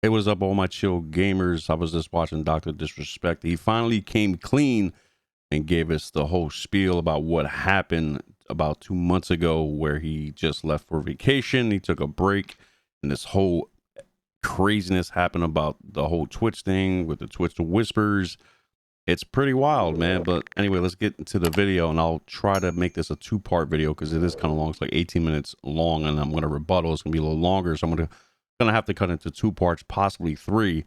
Hey, what is up, all my chill gamers? I was just watching DrDisRespect. He finally came clean and gave us the whole spiel about what happened about 2 months ago, where he just left for vacation. He took a break, and this whole craziness happened about the whole Twitch thing with the Twitch whispers. It's pretty wild, man. But anyway, let's get into the video, and I'll try to make this a two-part video because it is kind of long. It's like 18 minutes long, and I'm going to rebuttal. It's going to be a little longer, so I'm gonna have to cut into 2 parts, possibly 3.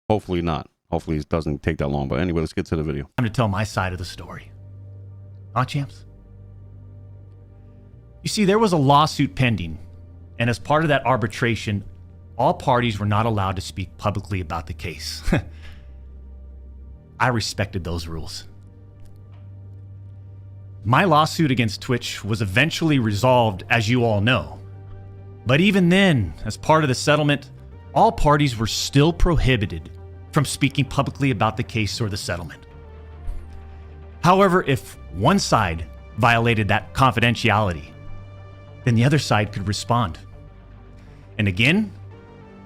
Hopefully not. Hopefully it doesn't take that long. But anyway, let's get to the video. Time to tell my side of the story. Huh, champs? You see, there was a lawsuit pending, and as part of that arbitration, all parties were not allowed to speak publicly about the case. I respected those rules. My lawsuit against Twitch was eventually resolved, as you all know. But even then, as part of the settlement, all parties were still prohibited from speaking publicly about the case or the settlement. However, if one side violated that confidentiality, then the other side could respond. And again,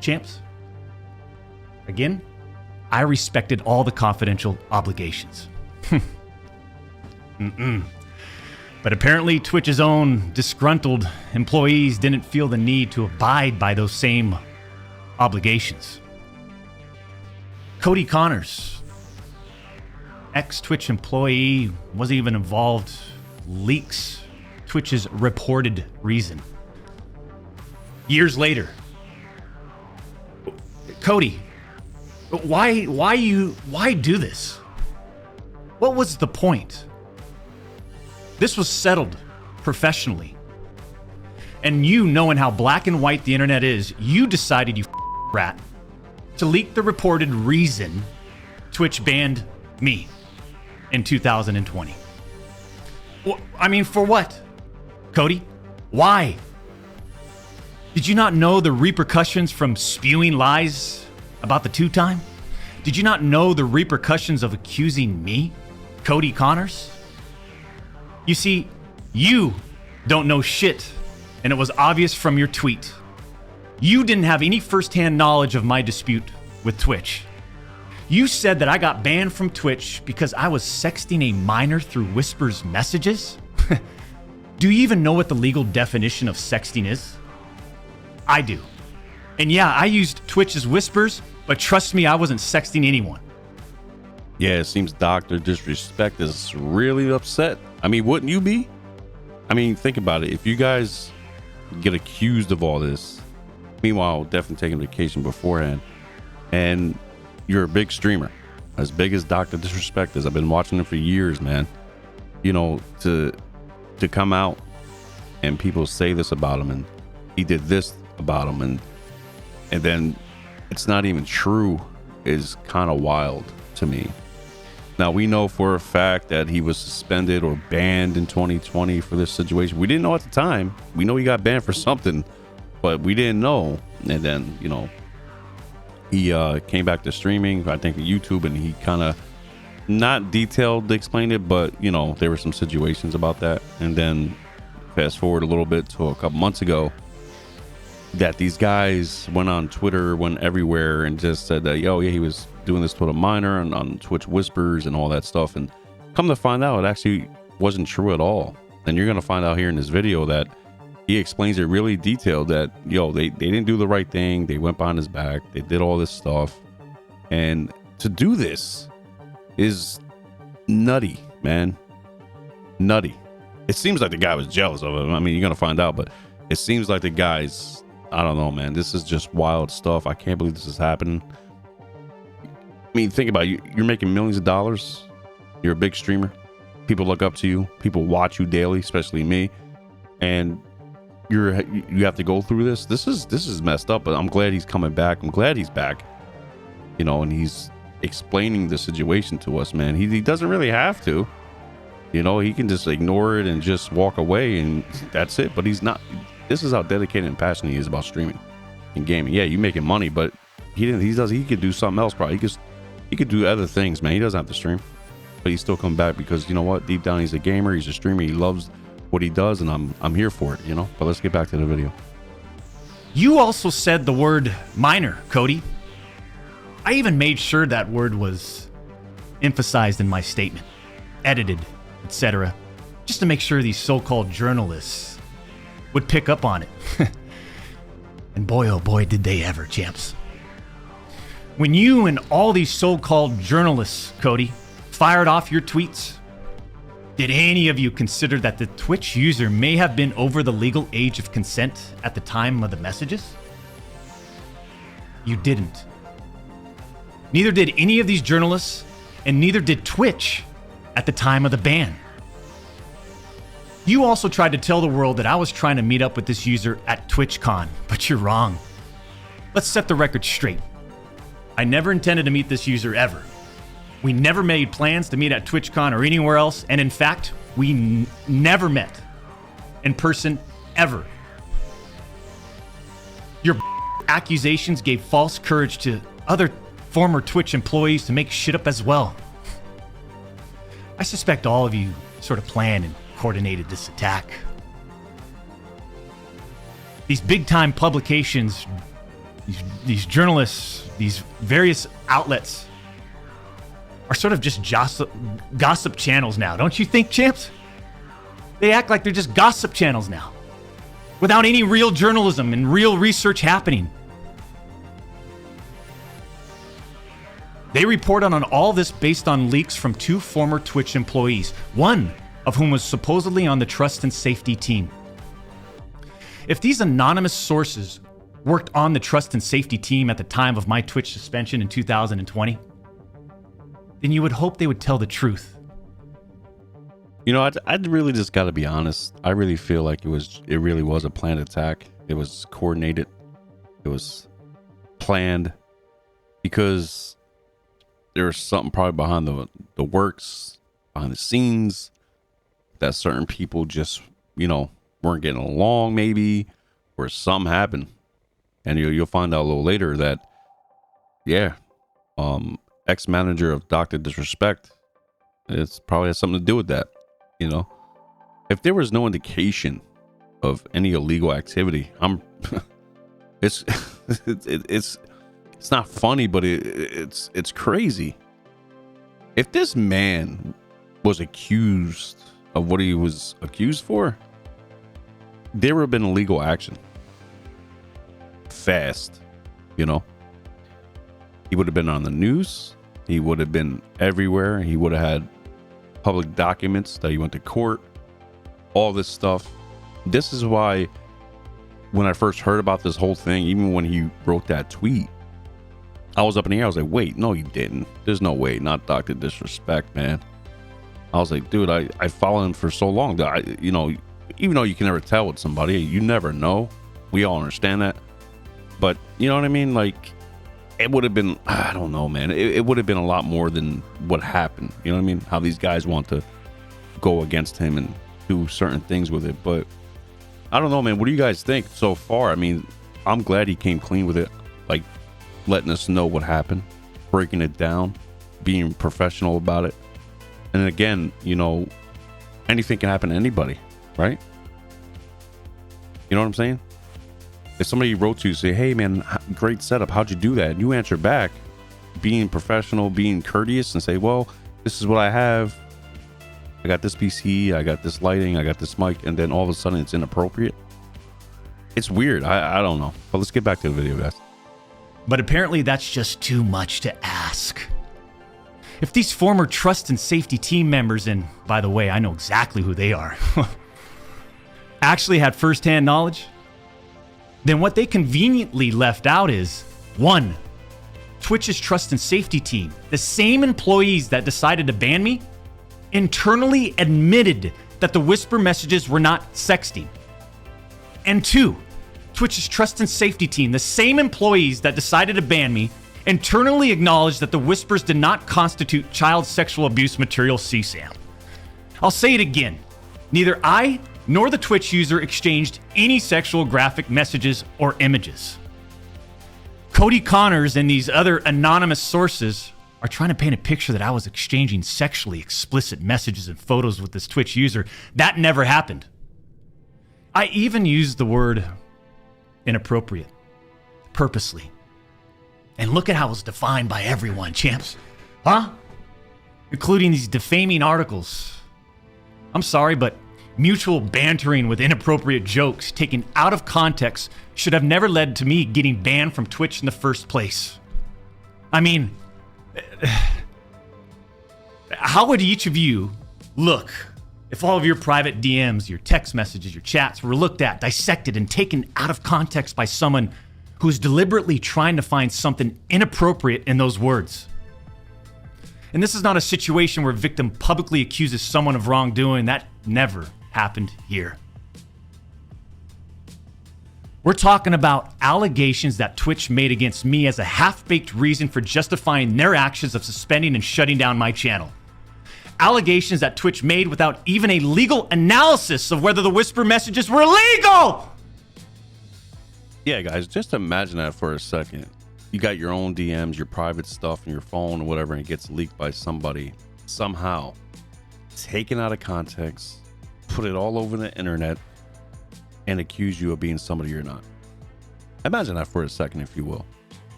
champs, again, I respected all the confidential obligations. But apparently Twitch's own disgruntled employees didn't feel the need to abide by those same obligations. Cody Connors, ex-Twitch employee, wasn't even involved, leaks Twitch's reported reason. Years later, Cody, why do this? What was the point? This was settled professionally. And you, knowing how black and white the internet is, you decided, you rat, to leak the reported reason Twitch banned me in 2020. I mean, for what? Cody, why? Did you not know the repercussions from spewing lies about the 2-time? Did you not know the repercussions of accusing me, Cody Connors? You see, you don't know shit, and it was obvious from your tweet. You didn't have any firsthand knowledge of my dispute with Twitch. You said that I got banned from Twitch because I was sexting a minor through Whisper's messages? Do you even know what the legal definition of sexting is? I do. And yeah, I used Twitch's whispers, but trust me, I wasn't sexting anyone. Yeah, it seems DrDisRespect is really upset. I mean, wouldn't you be? I mean, think about it. If you guys get accused of all this, meanwhile, definitely taking vacation beforehand, and you're a big streamer, as big as DrDisRespect is. I've been watching him for years, man. You know, to come out and people say this about him, and he did this about him, and then it's not even true, is kind of wild to me. Now, we know for a fact that he was suspended or banned in 2020 for this situation. We didn't know at the time. We know he got banned for something, but we didn't know. And then, you know, he came back to streaming, I think, YouTube, and he kind of not detailed explained it, but, you know, there were some situations about that. And then fast forward a little bit to a couple months ago, that these guys went on Twitter, went everywhere, and just said that, yo, yeah, he was doing this to a minor and on Twitch whispers and all that stuff. And come to find out, it actually wasn't true at all. And you're going to find out here in this video that he explains it really detailed, that, yo, they didn't do the right thing. They went behind his back. They did all this stuff. And to do this is nutty, man. Nutty. It seems like the guy was jealous of him. I mean, you're going to find out, but it seems like the guy's, I don't know, man. This is just wild stuff. I can't believe this is happening. I mean, think about it. You're making millions of dollars. You're a big streamer. People look up to you. People watch you daily, especially me. And you have to go through this. This is messed up. But I'm glad he's coming back. I'm glad he's back. You know, and he's explaining the situation to us, man. He doesn't really have to. You know, he can just ignore it and just walk away, and that's it. But he's not. This is how dedicated and passionate he is about streaming and gaming. Yeah, you making money, but he could do something else. Probably he could do other things, man. He doesn't have to stream, but he's still come back because, you know what, deep down he's a gamer, he's a streamer, he loves what he does, and I'm here for it, you know. But let's get back to the video. You also said the word minor, Cody. I even made sure that word was emphasized in my statement, edited, etc., just to make sure these so-called journalists would pick up on it. And boy, oh boy, did they ever, champs. When you and all these so-called journalists, Cody, fired off your tweets, did any of you consider that the Twitch user may have been over the legal age of consent at the time of the messages? You didn't. Neither did any of these journalists, and neither did Twitch at the time of the ban. You also tried to tell the world that I was trying to meet up with this user at TwitchCon, but you're wrong. Let's set the record straight. I never intended to meet this user ever. We never made plans to meet at TwitchCon or anywhere else, and in fact, we never met in person ever. Your accusations gave false courage to other former Twitch employees to make shit up as well. I suspect all of you sort of planned and coordinated this attack. These big-time publications, these journalists, these various outlets are sort of just gossip channels now, don't you think, champs? They act like they're just gossip channels now, without any real journalism and real research happening. They report on all this based on leaks from 2 former Twitch employees, one of whom was supposedly on the trust and safety team. If these anonymous sources worked on the trust and safety team at the time of my Twitch suspension in 2020, then you would hope they would tell the truth. You know, I'd really just got to be honest. I really feel like it really was a planned attack. It was coordinated. It was planned because there was something probably behind the works, behind the scenes, that certain people just, weren't getting along maybe, or something happened. And you'll find out a little later that, ex-manager of DrDisRespect, it's probably has something to do with that. If there was no indication of any illegal activity, it's not funny, but it's crazy. If this man was accused of what he was accused for, there would have been illegal action fast. He would have been on the news. He would have been everywhere. He would have had public documents that he went to court, all this stuff. This is why when I first heard about this whole thing, even when he wrote that tweet, I was up in the air. I was like, wait, no, he didn't. There's no way. Not DrDisRespect, man. I was like, dude, I followed him for so long that even though you can never tell with somebody, you never know. We all understand that. But you know what I mean? Like, it would have been, I don't know, man. It would have been a lot more than what happened. You know what I mean? How these guys want to go against him and do certain things with it. But I don't know, man. What do you guys think so far? I mean, I'm glad he came clean with it. Like, letting us know what happened, breaking it down, being professional about it. And again, anything can happen to anybody, right? You know what I'm saying? If somebody wrote to you, say, hey man, great setup, how'd you do that? And you answer back, being professional, being courteous, and say, well, this is what I have. I got this PC, I got this lighting, I got this mic, and then all of a sudden it's inappropriate. It's weird. I don't know. But let's get back to the video, guys. But apparently that's just too much to ask. If these former trust and safety team members, and by the way, I know exactly who they are, actually had firsthand knowledge, then what they conveniently left out is, 1, Twitch's trust and safety team, the same employees that decided to ban me, internally admitted that the whisper messages were not sexting. And 2, Twitch's trust and safety team, the same employees that decided to ban me, internally acknowledged that the whispers did not constitute child sexual abuse material CSAM. I'll say it again. Neither I nor the Twitch user exchanged any sexual graphic messages or images. Cody Connors and these other anonymous sources are trying to paint a picture that I was exchanging sexually explicit messages and photos with this Twitch user. That never happened. I even used the word inappropriate, purposely. And look at how it's defined by everyone, champs. Huh? Including these defaming articles. I'm sorry, but mutual bantering with inappropriate jokes taken out of context should have never led to me getting banned from Twitch in the first place. I mean, how would each of you look if all of your private DMs, your text messages, your chats were looked at, dissected, and taken out of context by someone who's deliberately trying to find something inappropriate in those words? And this is not a situation where a victim publicly accuses someone of wrongdoing. That never happened here. We're talking about allegations that Twitch made against me as a half-baked reason for justifying their actions of suspending and shutting down my channel. Allegations that Twitch made without even a legal analysis of whether the whisper messages were legal. Yeah, guys, just imagine that for a second. You got your own DMs, your private stuff in your phone or whatever, and it gets leaked by somebody somehow, taken out of context, put it all over the internet, and accuse you of being somebody you're not. Imagine that for a second, if you will.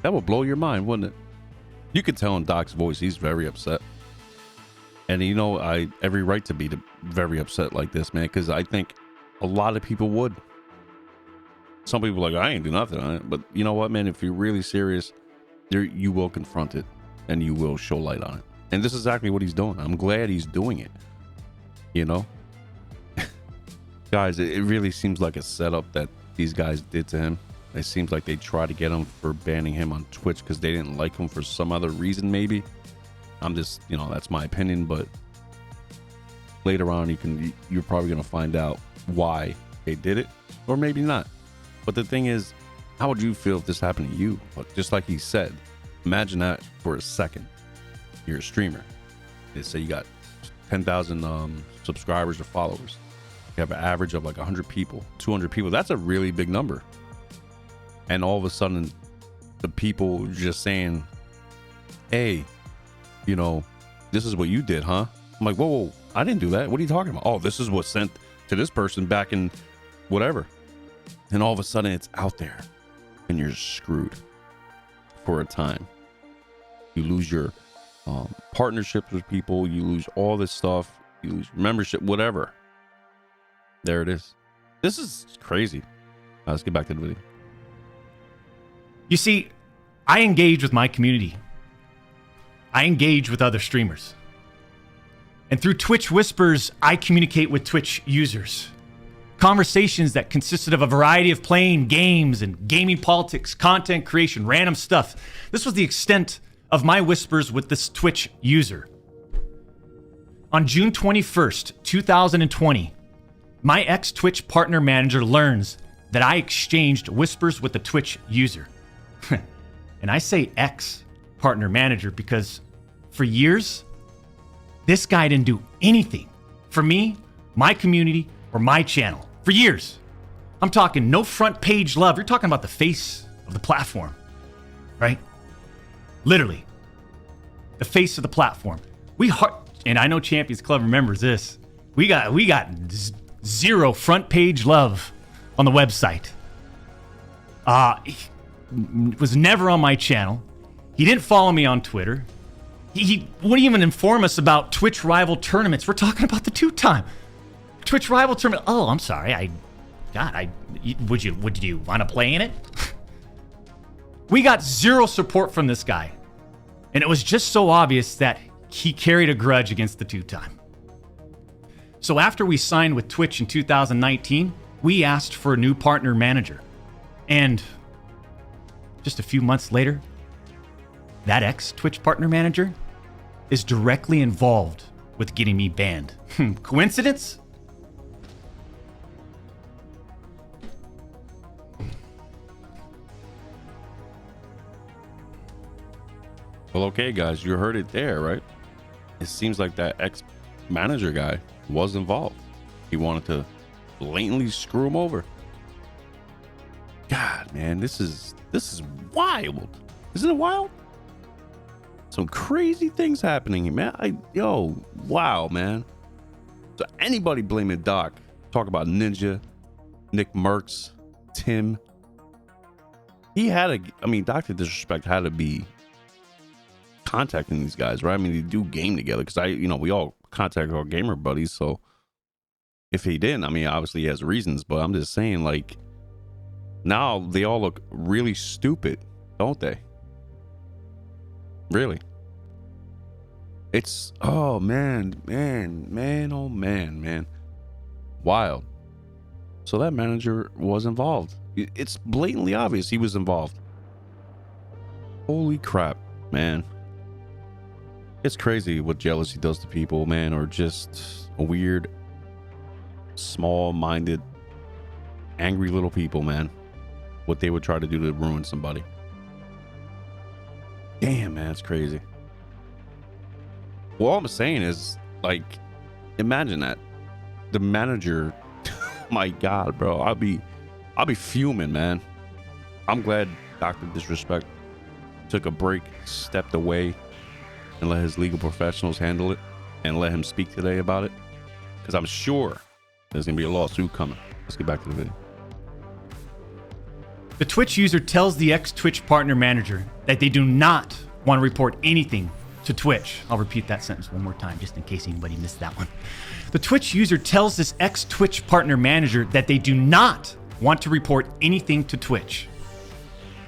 That would blow your mind, wouldn't it? You could tell in Doc's voice he's very upset. And you know, I every right to be very upset like this, man, because I think a lot of people would. Some people are like, I ain't do nothing on it. But you know what, man? If you're really serious, you will confront it and you will show light on it. And this is exactly what he's doing. I'm glad he's doing it. You know? Guys, it really seems like a setup that these guys did to him. It seems like they tried to get him for banning him on Twitch because they didn't like him for some other reason, maybe. I'm just, you know, that's my opinion. But later on, you're probably going to find out why they did it, or maybe not. But the thing is, how would you feel if this happened to you? But just like he said, imagine that for a second. You're a streamer. They say you got 10,000 subscribers or followers. You have an average of like 100 people, 200 people. That's a really big number. And all of a sudden, the people just saying, hey, you know, this is what you did, huh? I'm like, whoa, I didn't do that. What are you talking about? Oh, this is what sent to this person back in whatever. And all of a sudden it's out there and you're screwed for a time. You lose your partnerships with people. You lose all this stuff. You lose membership, whatever. There it is. This is crazy. Let's get back to the video. You see, I engage with my community. I engage with other streamers. And through Twitch Whispers, I communicate with Twitch users. Conversations that consisted of a variety of playing games and gaming politics, content creation, random stuff. This was the extent of my whispers with this Twitch user. On June 21st, 2020, my ex-Twitch partner manager learns that I exchanged whispers with the Twitch user. And I say ex-partner manager because for years, this guy didn't do anything for me, my community, or my channel. For years. I'm talking no front page love. You're talking about the face of the platform, right? Literally. The face of the platform. And I know Champions Club remembers this. We got zero front page love on the website. He was never on my channel. He didn't follow me on Twitter. He wouldn't even inform us about Twitch rival tournaments. We're talking about the two-time Twitch rival tournament. Oh, I'm sorry. Would you want to play in it? We got zero support from this guy. And it was just so obvious that he carried a grudge against the two-time. So after we signed with Twitch in 2019, we asked for a new partner manager. And just a few months later, that ex-Twitch partner manager is directly involved with getting me banned. Coincidence? Well, okay, guys, you heard it there, right? It seems like that ex-manager guy was involved. He wanted to blatantly screw him over. God, man, this is wild. Isn't it wild? Some crazy things happening, man. Wow, man. So anybody blaming Doc, talk about Ninja, Nick Merckx, Tim. he had a, I mean, Dr. Disrespect had to be contacting these guys, right? I mean, they do game together because we all contact our gamer buddies. So if he didn't, I mean, obviously he has reasons, but I'm just saying, like, now they all look really stupid, don't they? Really? It's, oh man, oh man. Wild. So that manager was involved. It's blatantly obvious he was involved. Holy crap, man. It's crazy what jealousy does to people, man, or just a weird, small-minded, angry little people, man. What they would try to do to ruin somebody. Damn, man, it's crazy. Well, all I'm saying is, like, imagine that. The manager, my God, bro, I'll be fuming, man. I'm glad Dr. Disrespect took a break, stepped away, and let his legal professionals handle it and let him speak today about it. Because I'm sure there's going to be a lawsuit coming. Let's get back to the video. The Twitch user tells the ex-Twitch partner manager that they do not want to report anything to Twitch. I'll repeat that sentence one more time just in case anybody missed that one. The Twitch user tells this ex-Twitch partner manager that they do not want to report anything to Twitch.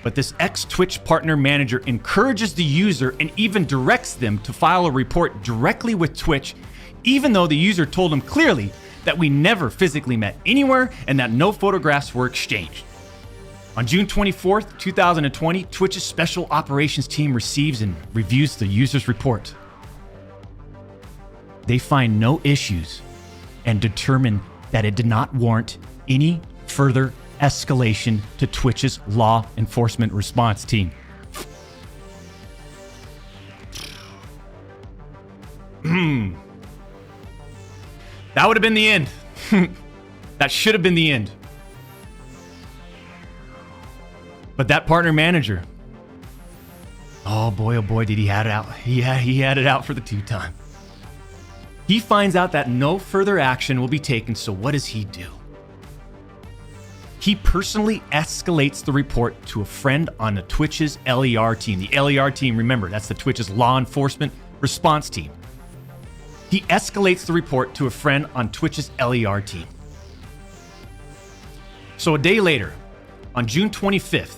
But this ex-Twitch partner manager encourages the user and even directs them to file a report directly with Twitch, even though the user told him clearly that we never physically met anywhere and that no photographs were exchanged. On June 24th, 2020, Twitch's special operations team receives and reviews the user's report. They find no issues and determine that it did not warrant any further escalation to Twitch's law enforcement response team. That would have been the end. That should have been the end. But that partner manager, oh boy, did he had it out. He had it out for the two-time. He finds out that no further action will be taken, so what does he do? He personally escalates the report to a friend on the Twitch's LER team. The LER team, remember, that's the Twitch's law enforcement response team. He escalates the report to a friend on Twitch's LER team. So a day later, on June 25th,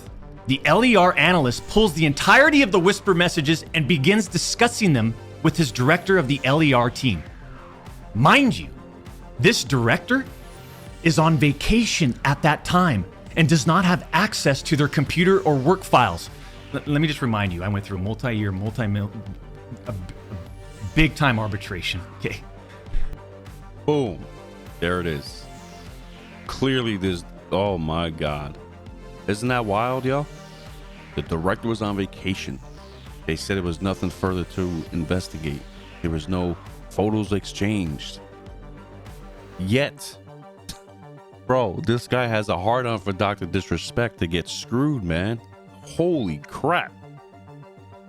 the LER analyst pulls the entirety of the whisper messages and begins discussing them with his director of the LER team. Mind you, this director is on vacation at that time and does not have access to their computer or work files. Let me just remind you, I went through a multi-year, big-time arbitration. Okay. Boom. There it is. Clearly there's, oh my God. Isn't that wild, yo? The director was on vacation. They said it was nothing further to investigate. There was no photos exchanged. Yet, bro, this guy has a hard on for Dr. Disrespect to get screwed, man. Holy crap.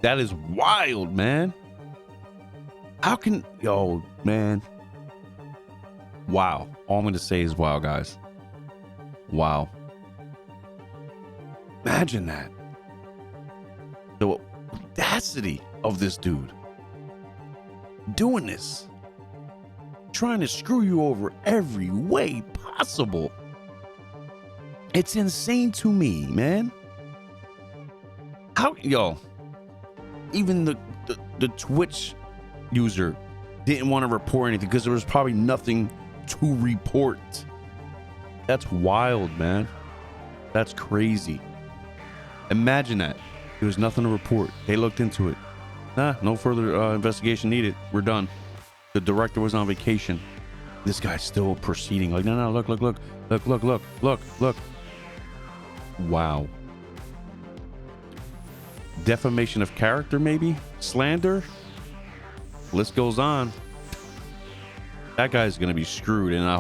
That is wild, man. How can, yo, man. Wow. All I'm going to say is wow, guys. Wow. Imagine that. The audacity of this dude doing this, trying to screw you over every way possible. It's insane to me, man. How, yo, even the Twitch user didn't want to report anything because there was probably nothing to report. That's wild, man. That's crazy. Imagine that. There was nothing to report. They looked into it. Nah, no further investigation needed. We're done. The director was on vacation. This guy's still proceeding. Like, no, look. Wow. Defamation of character, maybe? Slander? List goes on. That guy's gonna be screwed, and I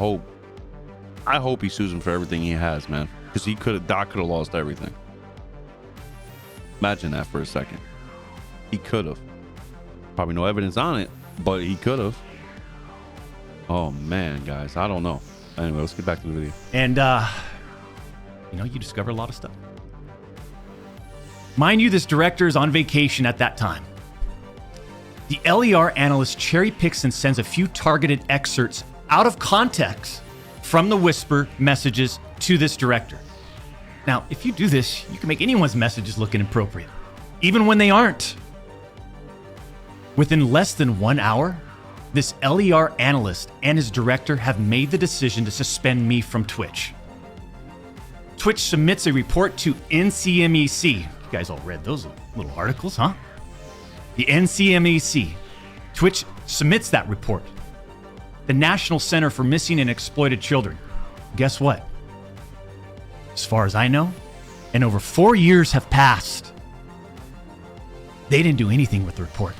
hope he sues him for everything he has, man. Because Doc could have lost everything. Imagine that for a second. He could have. Probably no evidence on it, but he could have. Oh man, guys, I don't know. Anyway, let's get back to the video. And you discover a lot of stuff. Mind you, this director is on vacation at that time. The LER analyst cherry picks and sends a few targeted excerpts out of context from the whisper messages to this director. Now, if you do this, you can make anyone's messages look inappropriate, even when they aren't. Within less than 1 hour, this LER analyst and his director have made the decision to suspend me from Twitch. Twitch submits a report to NCMEC. You guys all read those little articles, huh? The NCMEC. Twitch submits that report. The National Center for Missing and Exploited Children. Guess what? As far as I know, and over 4 years have passed, they didn't do anything with the report.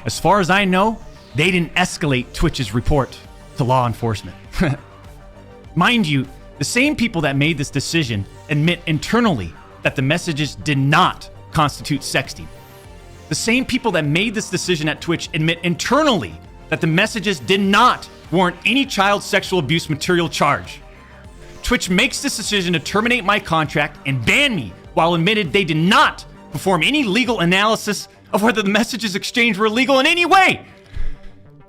As far as I know, they didn't escalate Twitch's report to law enforcement. Mind you, the same people that made this decision admit internally that the messages did not constitute sexting. The same people that made this decision at Twitch admit internally that the messages did not warrant any child sexual abuse material charge. Twitch makes this decision to terminate my contract and ban me while admitted they did not perform any legal analysis of whether the messages exchanged were illegal in any way.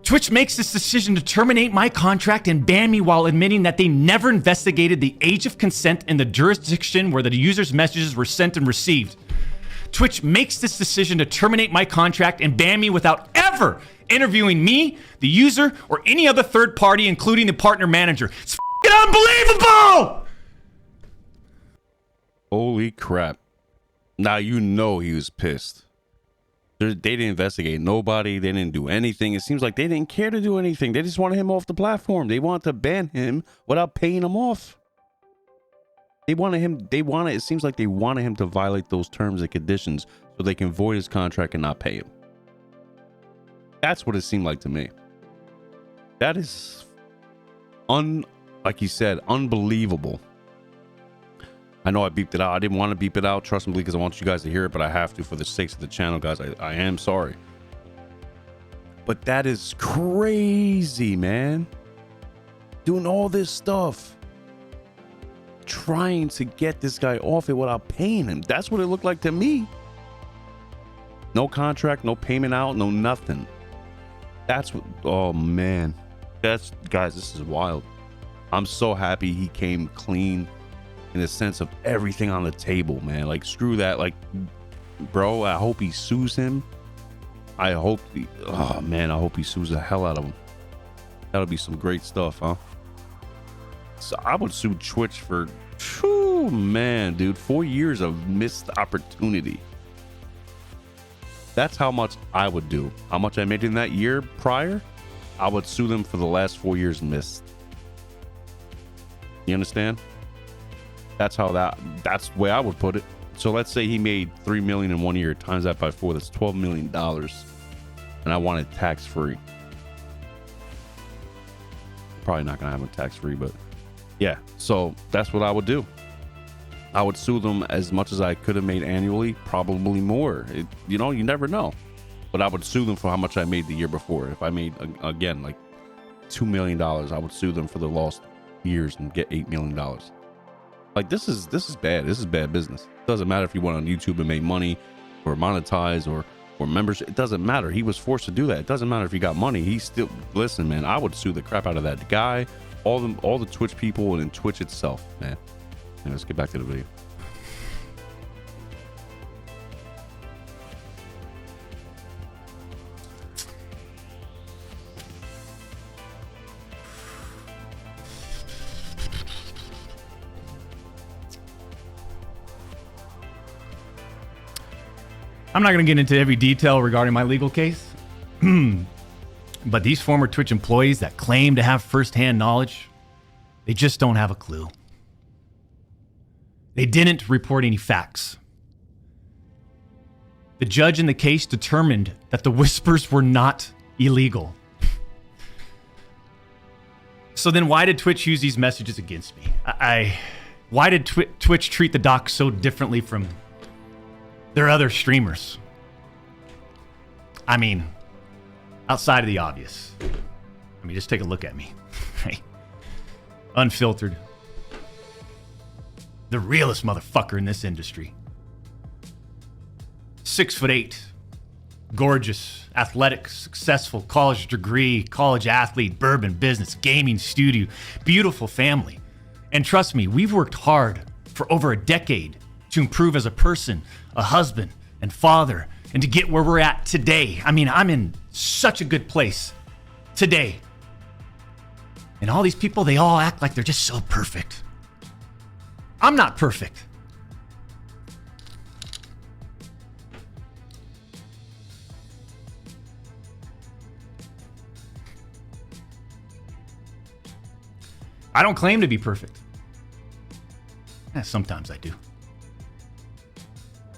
Twitch makes this decision to terminate my contract and ban me while admitting that they never investigated the age of consent in the jurisdiction where the user's messages were sent and received. Twitch makes this decision to terminate my contract and ban me without ever interviewing me, the user, or any other third party, including the partner manager. It's f***ing unbelievable! Holy crap. Now you know he was pissed. They didn't investigate nobody. They didn't do anything. It seems like they didn't care to do anything. They just wanted him off the platform. They wanted to ban him without paying him off. It seems like they wanted him to violate those terms and conditions so they can void his contract and not pay him. That's what it seemed like to me. That is, like you said, unbelievable. I know I beeped it out. I didn't want to beep it out, trust me, because I want you guys to hear it, but I have to for the sakes of the channel, guys. I am sorry. But that is crazy, man. Doing all this stuff. Trying to get this guy off it without paying him. That's what it looked like to me. No contract, no payment out, no nothing. That's what, oh man. Guys, this is wild. I'm so happy he came clean in the sense of everything on the table, man. Like, screw that. Like, bro, I hope he sues him. I hope he sues the hell out of him. That'll be some great stuff, huh? So I would sue Twitch for, man, dude, 4 years of missed opportunity. That's how much I would do. How much I made in that year prior, I would sue them for the last 4 years missed. You understand? That's the way I would put it. So let's say he made $3 million in 1 year, times that by 4, that's $12 million. And I want it tax free. Probably not gonna have it tax free, but yeah. So that's what I would do. I would sue them as much as I could have made annually, probably more. You never know. But I would sue them for how much I made the year before. If I made, again, like $2 million, I would sue them for the lost years and get $8 million. Like, this is bad. This is bad business. It doesn't matter if you went on YouTube and made money or monetize or membership. It doesn't matter. He was forced to do that. It doesn't matter if he got money. He still, listen, man, I would sue the crap out of that guy, all the Twitch people, and then Twitch itself, man. And let's get back to the video. I'm not going to get into every detail regarding my legal case, but these former Twitch employees that claim to have firsthand knowledge, they just don't have a clue. They didn't report any facts. The judge in the case determined that the whispers were not illegal. So then why did Twitch use these messages against me? Why did Twitch treat the doc so differently from their other streamers? I mean, outside of the obvious. I mean, just take a look at me. Unfiltered. The realest motherfucker in this industry. 6'8", gorgeous, athletic, successful, college degree, college athlete, bourbon business, gaming studio, beautiful family. And trust me, we've worked hard for over a decade to improve as a person, a husband, and father, and to get where we're at today. I mean, I'm in such a good place today. And all these people, they all act like they're just so perfect. I'm not perfect. I don't claim to be perfect. Sometimes I do.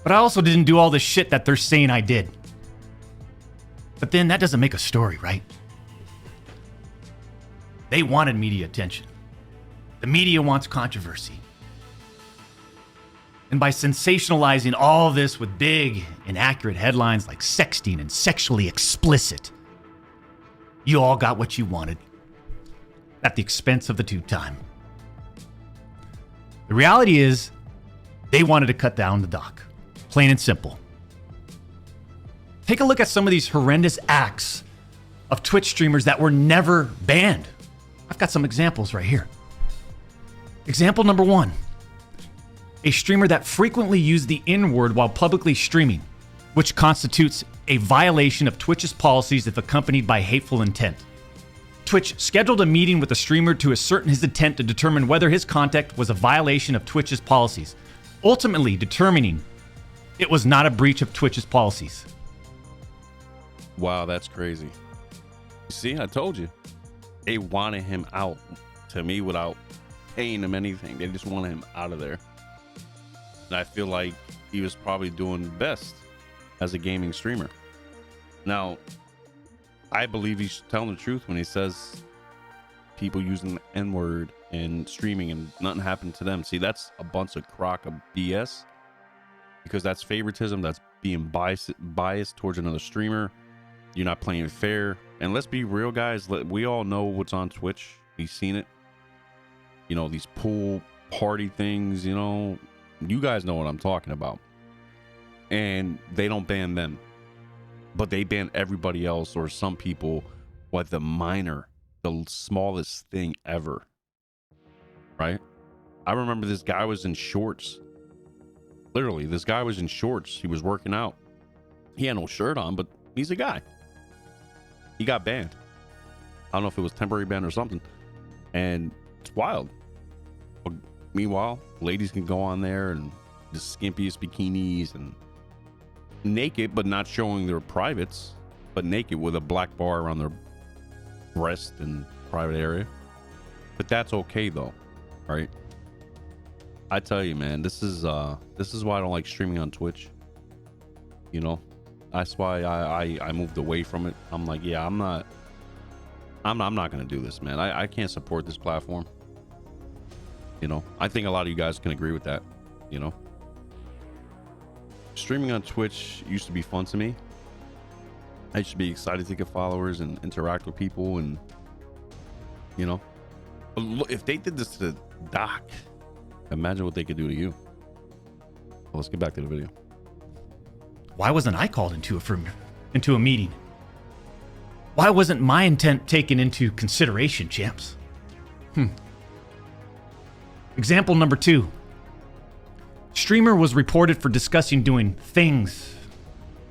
But I also didn't do all the shit that they're saying I did. But then that doesn't make a story, right? They wanted media attention. The media wants controversy. And by sensationalizing all this with big, inaccurate headlines like sexting and sexually explicit, you all got what you wanted at the expense of the two-time. The reality is, they wanted to cut down the doc. Plain and simple. Take a look at some of these horrendous acts of Twitch streamers that were never banned. I've got some examples right here. Example number 1. A streamer that frequently used the N-word while publicly streaming, which constitutes a violation of Twitch's policies if accompanied by hateful intent. Twitch scheduled a meeting with the streamer to ascertain his intent to determine whether his conduct was a violation of Twitch's policies, ultimately determining it was not a breach of Twitch's policies. Wow, that's crazy. See, I told you. They wanted him out, to me, without paying him anything. They just wanted him out of there. And I feel like he was probably doing best as a gaming streamer. Now, I believe he's telling the truth when he says people using the N-word in streaming and nothing happened to them. See, that's a bunch of crock of BS, because that's favoritism. That's being biased towards another streamer. You're not playing fair. And let's be real, guys. We all know what's on Twitch. We've seen it. You know, these pool party things, you know. You guys know what I'm talking about. And they don't ban them, but they ban everybody else, or some people, with the smallest thing ever. Right? I remember this guy was in shorts. Literally, this guy was in shorts. He was working out. He had no shirt on, but he's a guy. He got banned. I don't know if it was temporary ban or something. And it's wild. But meanwhile, ladies can go on there and the skimpiest bikinis and naked, but not showing their privates, but naked with a black bar around their breast and private area. But that's okay though, right? I tell you, man, this is why I don't like streaming on Twitch. You know, that's why I moved away from it. I'm like, yeah, I'm not gonna do this, man. I can't support this platform. You know, I think a lot of you guys can agree with that. You know, streaming on Twitch used to be fun to me. I used to be excited to get followers and interact with people, and you know, but look, if they did this to the doc, imagine what they could do to you. Well, let's get back to the video. Why wasn't I called into a meeting? Why wasn't my intent taken into consideration, champs? Example number 2. Streamer was reported for discussing doing things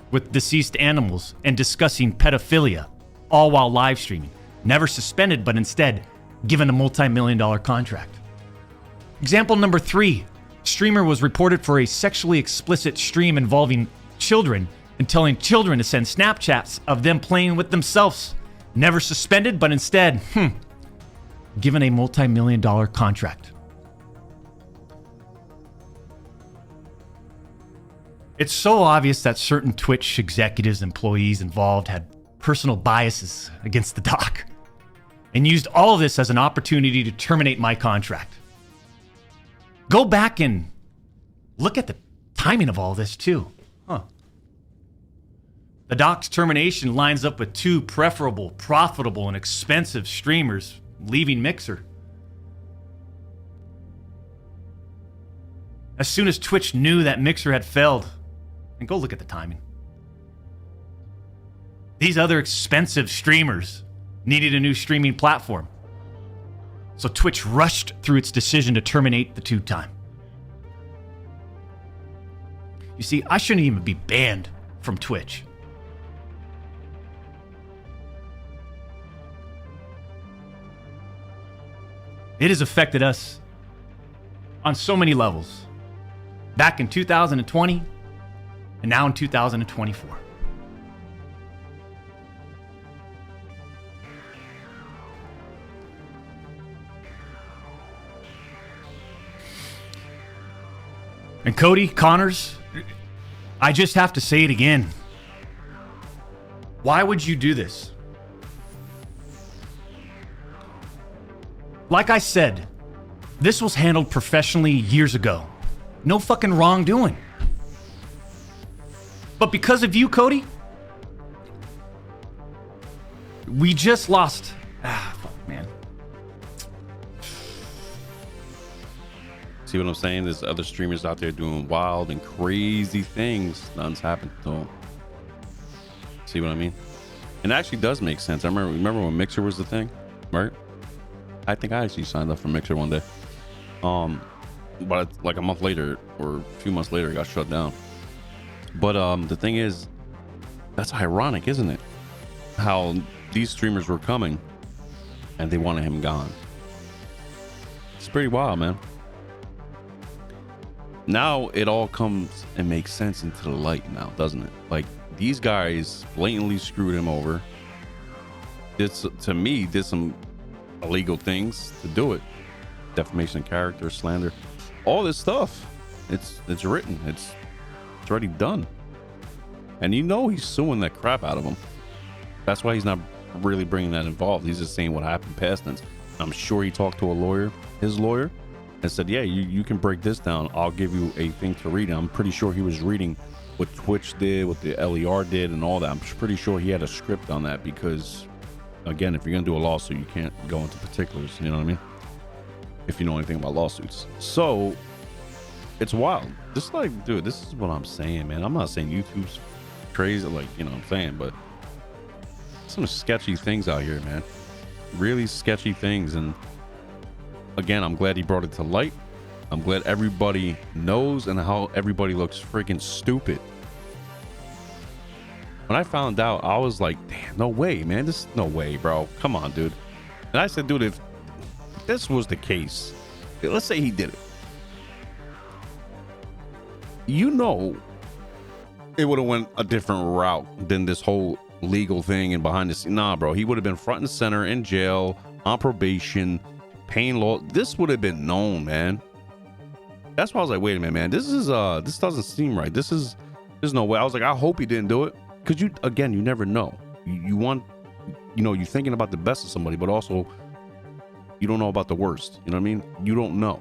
with deceased animals and discussing pedophilia, all while live streaming. Never suspended, but instead given a multi-million-dollar contract. Example number 3. Streamer was reported for a sexually explicit stream involving children and telling children to send Snapchats of them playing with themselves. Never suspended, but instead, given a multi-million-dollar contract. It's so obvious that certain Twitch executives, employees involved had personal biases against the doc and used all of this as an opportunity to terminate my contract. Go back and look at the timing of all this too. The doc's termination lines up with 2 preferable, profitable, and expensive streamers leaving Mixer. As soon as Twitch knew that Mixer had failed And go look at the timing. These other expensive streamers needed a new streaming platform. So Twitch rushed through its decision to terminate the tube time. You see, I shouldn't even be banned from Twitch. It has affected us on so many levels. Back in 2020 and now in 2024. And Cody, Connors, I just have to say it again. Why would you do this? Like I said, this was handled professionally years ago. No fucking wrongdoing. But because of you, Cody, we just lost. Fuck, man. See what I'm saying? There's other streamers out there doing wild and crazy things. Nothing's happened to them. See what I mean? And it actually does make sense. I remember when Mixer was the thing, right? I think I actually signed up for Mixer one day. But like a month later or a few months later, it got shut down. But the thing is, that's ironic, isn't it? How these streamers were coming and they wanted him gone. It's pretty wild, man. Now it all comes and makes sense into the light now, doesn't it? Like, these guys blatantly screwed him over. Did some illegal things to do it. Defamation of character, slander, all this stuff. It's written. It's already done. And you know he's suing that crap out of him. That's why he's not really bringing that involved. He's just saying what happened past tense. I'm sure he talked to a lawyer, his lawyer, and said, yeah, you can break this down. I'll give you a thing to read. And I'm pretty sure he was reading what Twitch did, what the LER did, and all that. I'm pretty sure he had a script on that because, again, if you're going to do a lawsuit, you can't go into particulars. You know what I mean? If you know anything about lawsuits. So it's wild. Just like, dude, this is what I'm saying, man. I'm not saying YouTube's crazy, like, you know what I'm saying, but some sketchy things out here, man. Really sketchy things. And again, I'm glad he brought it to light. I'm glad everybody knows and how everybody looks freaking stupid. When I found out, I was like, damn, no way, man. This no way, bro. Come on, dude. And I said, dude, if this was the case, let's say he did it, you know, it would have went a different route than this whole legal thing and behind the scenes. Nah, bro, he would have been front and center in jail, on probation, paying law. This would have been known, man. That's why I was like, wait a minute, man. This doesn't seem right. There's no way. I was like, I hope he didn't do it, because you never know. You want, you're thinking about the best of somebody, but also you don't know about the worst. You know what I mean? You don't know.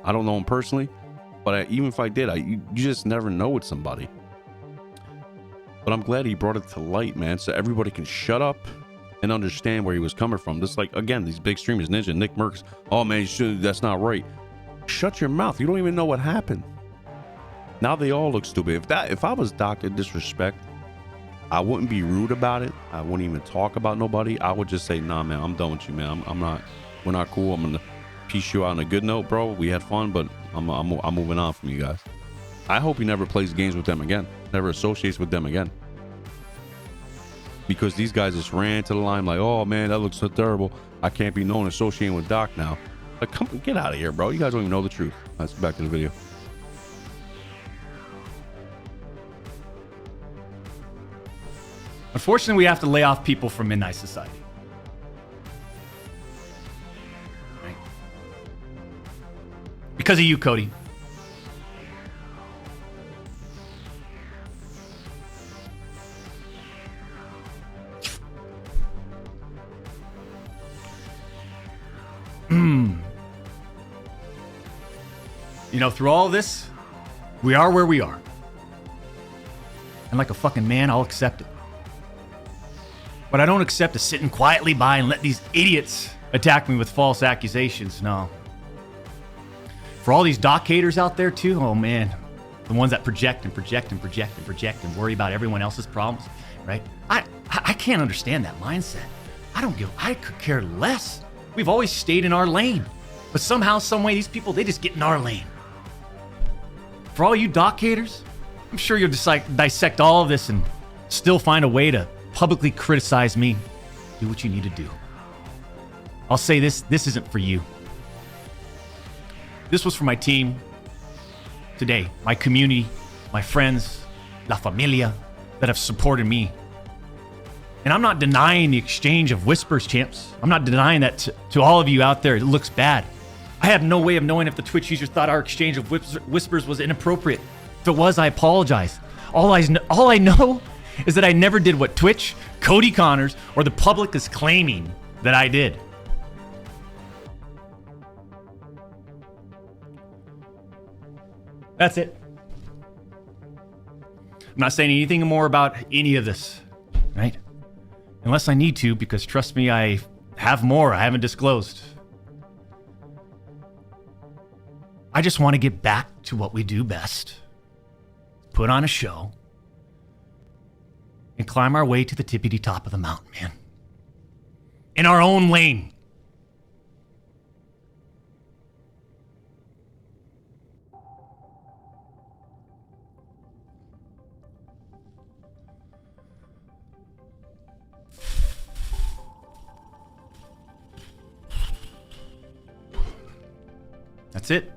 I don't know him personally, but even if I did, you just never know with somebody. But I'm glad he brought it to light, man, so everybody can shut up and understand where he was coming from. Just like, again, these big streamers, Ninja, Nick Merckx, oh man, that's not right. Shut your mouth. You don't even know what happened. Now they all look stupid. If I was DrDisRespect, I wouldn't be rude about it. I wouldn't even talk about nobody. I would just say, nah, man, I'm done with you, man. We're not cool. I'm gonna peace you out on a good note, bro. We had fun, but I'm moving on from you guys. I hope he never plays games with them again, never associates with them again, because these guys just ran to the line like, oh man, that looks so terrible. I can't be known associating with Doc now. Like, come get out of here, bro. You guys don't even know the truth. Let's get back to the video. Unfortunately, we have to lay off people from Midnight Society. Right? Because of you, Cody. Through all this, we are where we are. And like a fucking man, I'll accept it. But I don't accept to sitting quietly by and let these idiots attack me with false accusations. No. For all these Doc haters out there too, oh man, The ones that project and project and project and project and worry about everyone else's problems, right? I can't understand that mindset. I could care less. We've always stayed in our lane. But somehow, some way, these people, they just get in our lane. For all you doc haters, I'm sure you'll dissect all of this and still find a way to publicly criticize me. Do what you need to do. I'll say this isn't for you. This was for my team today, my community, my friends, la familia that have supported me. And I'm not denying the exchange of whispers, champs. I'm not denying that to all of you out there. It looks bad. I have no way of knowing if the Twitch user thought our exchange of whispers was inappropriate. If it was, I apologize. All I know is that I never did what Twitch, Cody Connors, or the public is claiming that I did. That's it. I'm not saying anything more about any of this, right? Unless I need to, because trust me, I have more I haven't disclosed. I just want to get back to what we do best. Put on a show and climb our way to the tippity top of the mountain, man. In our own lane. That's it.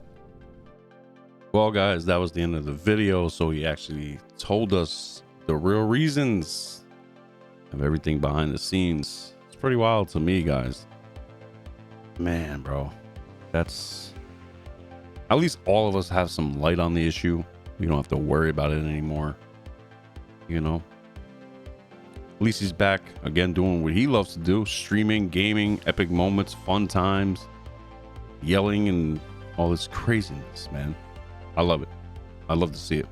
Well, guys, that was the end of the video. So he actually told us the real reasons of everything behind the scenes. It's pretty wild to me, guys. Man, bro, that's at least all of us have some light on the issue. We don't have to worry about it anymore. You know, at least he's back again doing what he loves to do: streaming, gaming, epic moments, fun times, yelling, and all this craziness, man. I love it. I love to see it.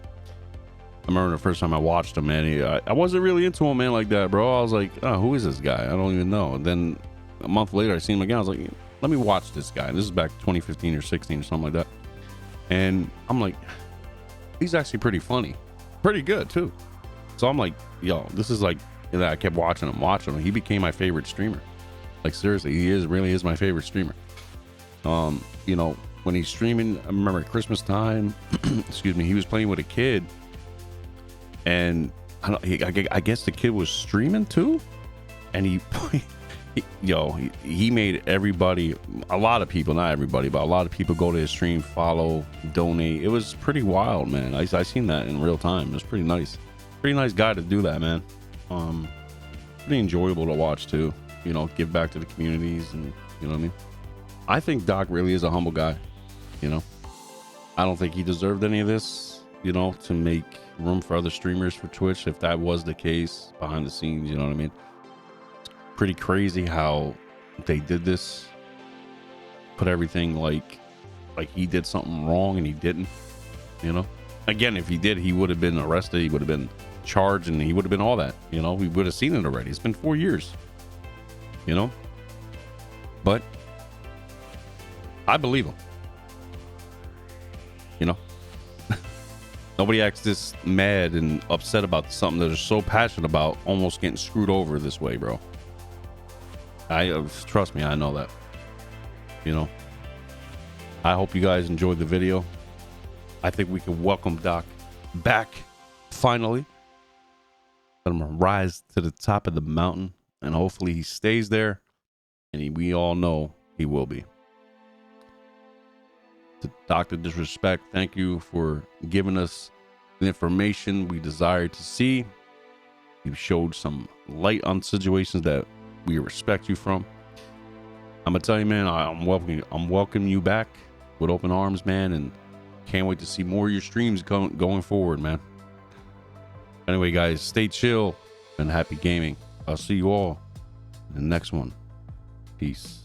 I remember the first time I watched him, man, I wasn't really into him, man, like that, bro. I was like, oh, who is this guy? I don't even know. And then a month later, I seen him again. I was like, let me watch this guy. And this is back 2015 or 16 or something like that. And I'm like, he's actually pretty funny. Pretty good, too. So I'm like, yo, this is like, you know, I kept watching him. He became my favorite streamer. Like, seriously, he really is my favorite streamer. You know, when he's streaming, I remember at Christmas time, excuse me, he was playing with a kid, and I guess the kid was streaming too, and he made everybody, a lot of people, not everybody, but a lot of people go to his stream, follow, donate. It was pretty wild, man. I seen that in real time. It was pretty nice guy to do that, man. Pretty enjoyable to watch too. You know, give back to the communities, and you know what I mean. I think Doc really is a humble guy. You know, I don't think he deserved any of this, you know, to make room for other streamers for Twitch. If that was the case behind the scenes, you know what I mean? It's pretty crazy how they did this. Put everything like he did something wrong and he didn't, you know? Again, if he did, he would have been arrested. He would have been charged and he would have been all that, you know? We would have seen it already. It's been 4 years, you know? But I believe him. You know, nobody acts this mad and upset about something that they're so passionate about, almost getting screwed over this way, bro. Trust me, I know that. You know, I hope you guys enjoyed the video. I think we can welcome Doc back finally. Let him rise to the top of the mountain, and hopefully he stays there. And we all know he will be. To DrDisRespect, thank you for giving us the information we desired to see. You showed some light on situations that we respect you from. I'm gonna tell you, man, I'm welcoming you back with open arms, man, and can't wait to see more of your streams going forward, man. Anyway, guys, stay chill and happy gaming. I'll see you all in the next one. Peace.